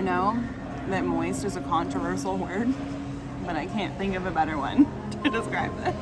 I know that moist is a controversial word, but I can't think of a better one to describe this.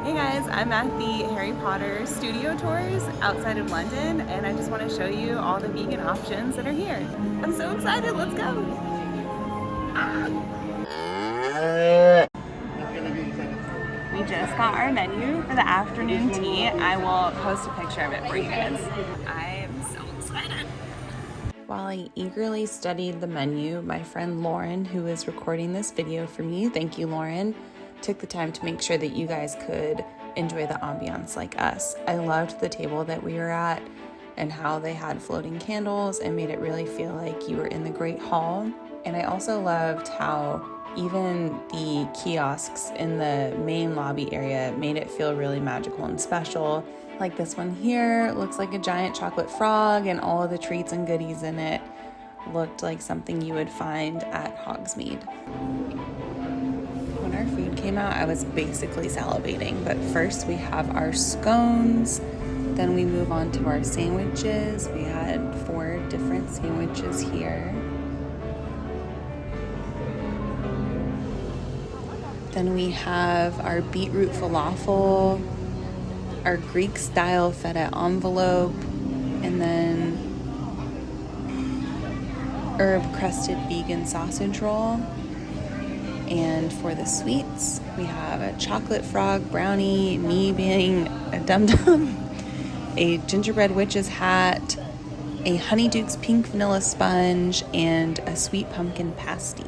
Hey guys, I'm at the Harry Potter studio tours outside of London, and I just want to show you all the vegan options that are here. I'm so excited, let's go! We just got our menu for the afternoon tea. I will post a picture of it for you guys. I'm so excited. While I eagerly studied the menu, my friend Lauren, who is recording this video for me, thank you Lauren, took the time to make sure that you guys could enjoy the ambiance like us. I loved the table that we were at and how they had floating candles and made it really feel like you were in the Great Hall. And I also loved how even the kiosks in the main lobby area made it feel really magical and special. Like this one here looks like a giant chocolate frog, and all of the treats and goodies in it looked like something you would find at Hogsmeade. When our food came out, I was basically salivating, but first we have our scones, then we move on to our sandwiches. We had 4 different sandwiches here. Then we have our beetroot falafel, our Greek style feta envelope, and then herb crusted vegan sausage roll. And for the sweets, we have a chocolate frog brownie, me being a dum-dum, a gingerbread witch's hat, a Honeydukes pink vanilla sponge, and a sweet pumpkin pasty.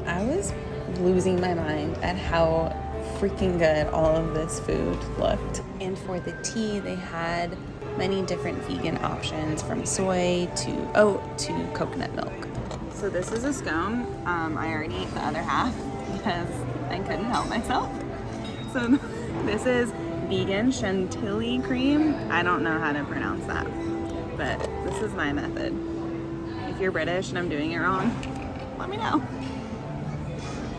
I was losing my mind at how freaking good all of this food looked. And for the tea, they had many different vegan options, from soy to oat to coconut milk. So this is a scone. I already ate the other half because I couldn't help myself. So this is vegan chantilly cream. I don't know how to pronounce that, but this is my method. If you're British and I'm doing it wrong, let me know.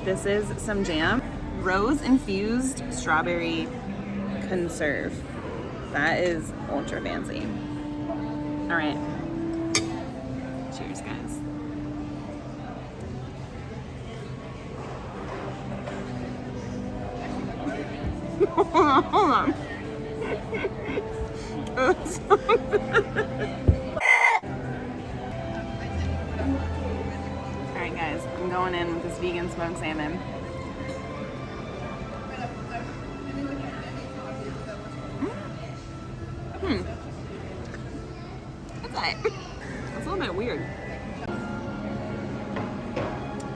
This is some jam. Rose infused strawberry conserve. That is ultra fancy. All right. Cheers, guys. Hold on. It's so good. All right, guys. I'm going in with this vegan smoked salmon. That's a little bit weird.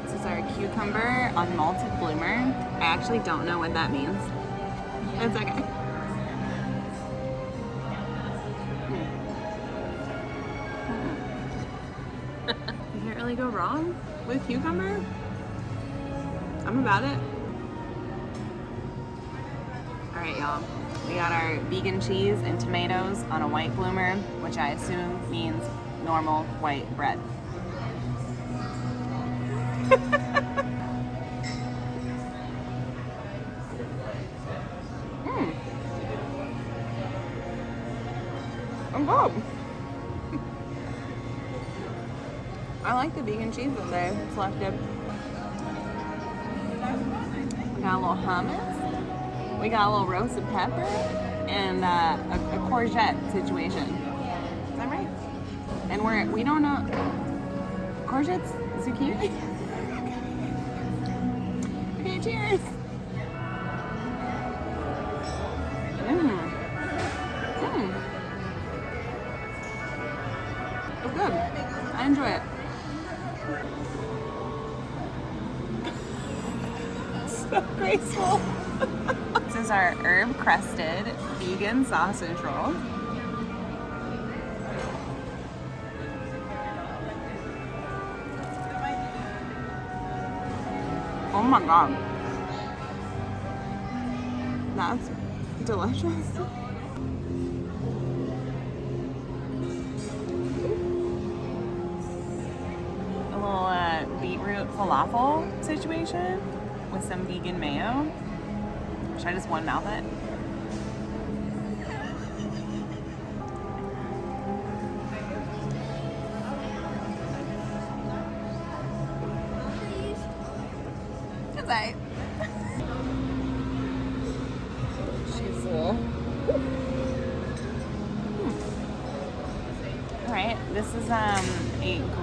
This is our cucumber on malted bloomer. I actually don't know what that means. It's okay. You can't really go wrong with cucumber. I'm about it. All right, y'all. We got our vegan cheese and tomatoes on a white bloomer, which I assume means normal white bread. I'm good. I like the vegan cheese that they selected. We got a little hummus. We got a little roasted pepper and a courgette situation. Is that right? And we don't know courgettes, zucchini. Okay, cheers. It's good. I enjoy it. So graceful. This is our herb crusted vegan sausage roll. Oh my god. That's delicious. A little beetroot falafel situation with some vegan mayo. Should I just one mouth it? say. She's little. All right, this is a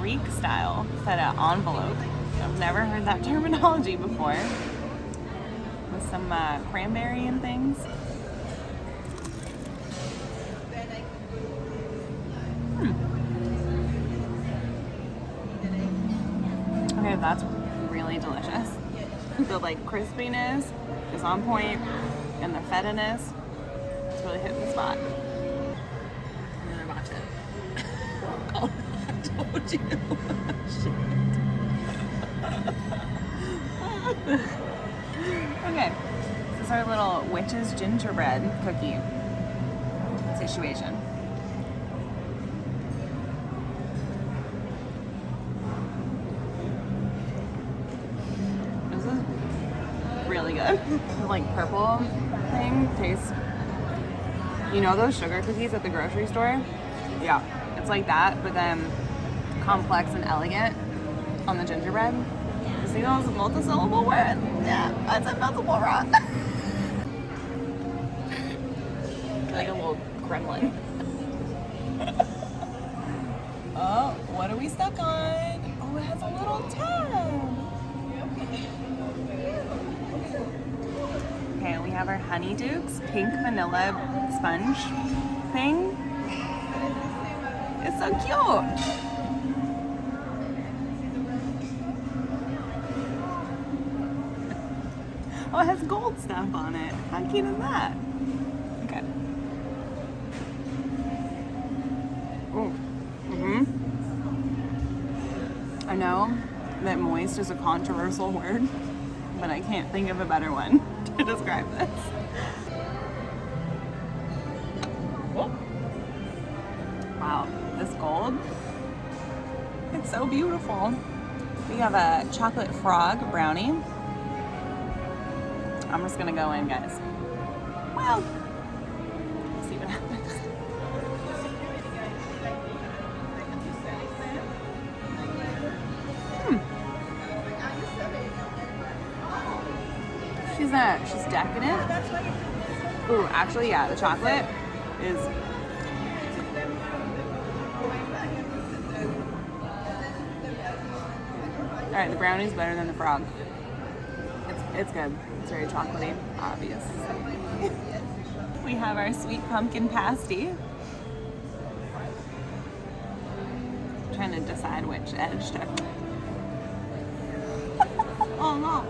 Greek style feta envelope. I've never heard that terminology before. With some cranberry and things. Okay, that's really delicious. The like crispiness is on point, and the feta-ness is really hitting the spot. I'm gonna watch it. Oh, I told you. Okay, this is our little witch's gingerbread cookie situation. This is really good. The like purple thing tastes, you know those sugar cookies at the grocery store? Yeah, it's like that, but then complex and elegant on the gingerbread. You see those multi-syllable words? Yeah, I said multiple wrong. Like a little gremlin. Oh, what are we stuck on? Oh, it has a little tab. Okay, we have our Honeydukes pink vanilla sponge thing. It's so cute. Oh, it has gold stuff on it. How cute is that? Okay. Oh. I know that moist is a controversial word, but I can't think of a better one to describe this. Oh. Wow, this gold. It's so beautiful. We have a chocolate frog brownie. I'm just gonna go in, guys. Well, we'll see what happens. She's decadent. Ooh, actually, yeah, the chocolate is. All right, the brownie's better than the frog. It's good. It's very chocolatey, obvious. We have our sweet pumpkin pasty. I'm trying to decide which edge to. Oh no.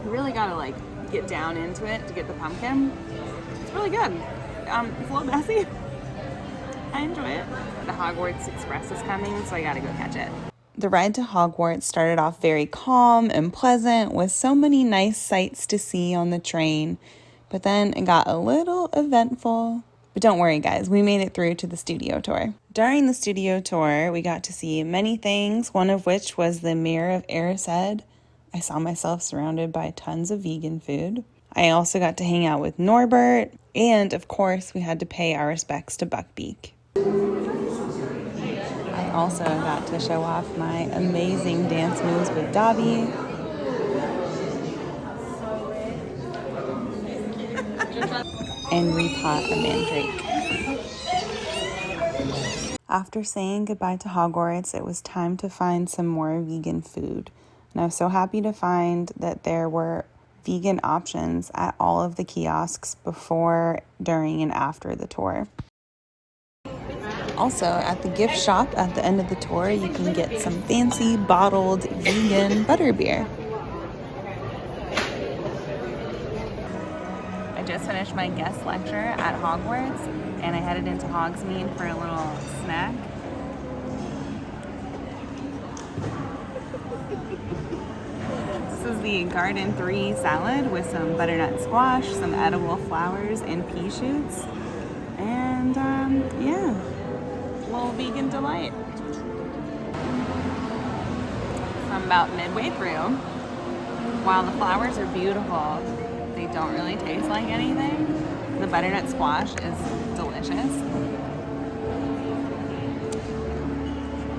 You really gotta like get down into it to get the pumpkin. It's really good. It's a little messy. I enjoy it. The Hogwarts Express is coming, so I gotta go catch it. The ride to Hogwarts started off very calm and pleasant with so many nice sights to see on the train, but then it got a little eventful. But don't worry, guys, we made it through to the studio tour. During the studio tour, we got to see many things, one of which was the Mirror of Erised. I saw myself surrounded by tons of vegan food. I also got to hang out with Norbert, and of course, we had to pay our respects to Buckbeak. I also got to show off my amazing dance moves with Dobby. And repot a mandrake. After saying goodbye to Hogwarts, it was time to find some more vegan food. And I was so happy to find that there were vegan options at all of the kiosks before, during, and after the tour. Also, at the gift shop at the end of the tour, you can get some fancy bottled vegan butterbeer. I just finished my guest lecture at Hogwarts, and I headed into Hogsmeade for a little snack. This is the Garden 3 salad with some butternut squash, some edible flowers, and pea shoots. And, yeah, a little vegan delight. I'm about midway through. While the flowers are beautiful, they don't really taste like anything. The butternut squash is delicious.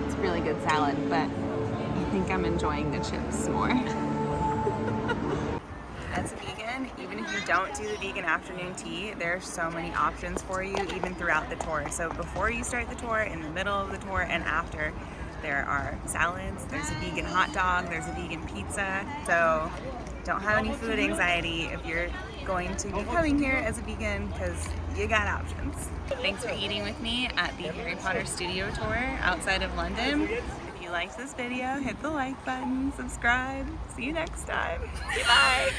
It's really good salad, but I think I'm enjoying the chips more. As a vegan, even if you don't do the vegan afternoon tea, there are so many options for you even throughout the tour. So before you start the tour, in the middle of the tour, and after, there are salads, there's a vegan hot dog, there's a vegan pizza. So don't have any food anxiety if you're going to be coming here as a vegan, because you got options. Thanks for eating with me at the Harry Potter Studio Tour outside of London. If you liked this video, hit the like button, subscribe. See you next time. Bye.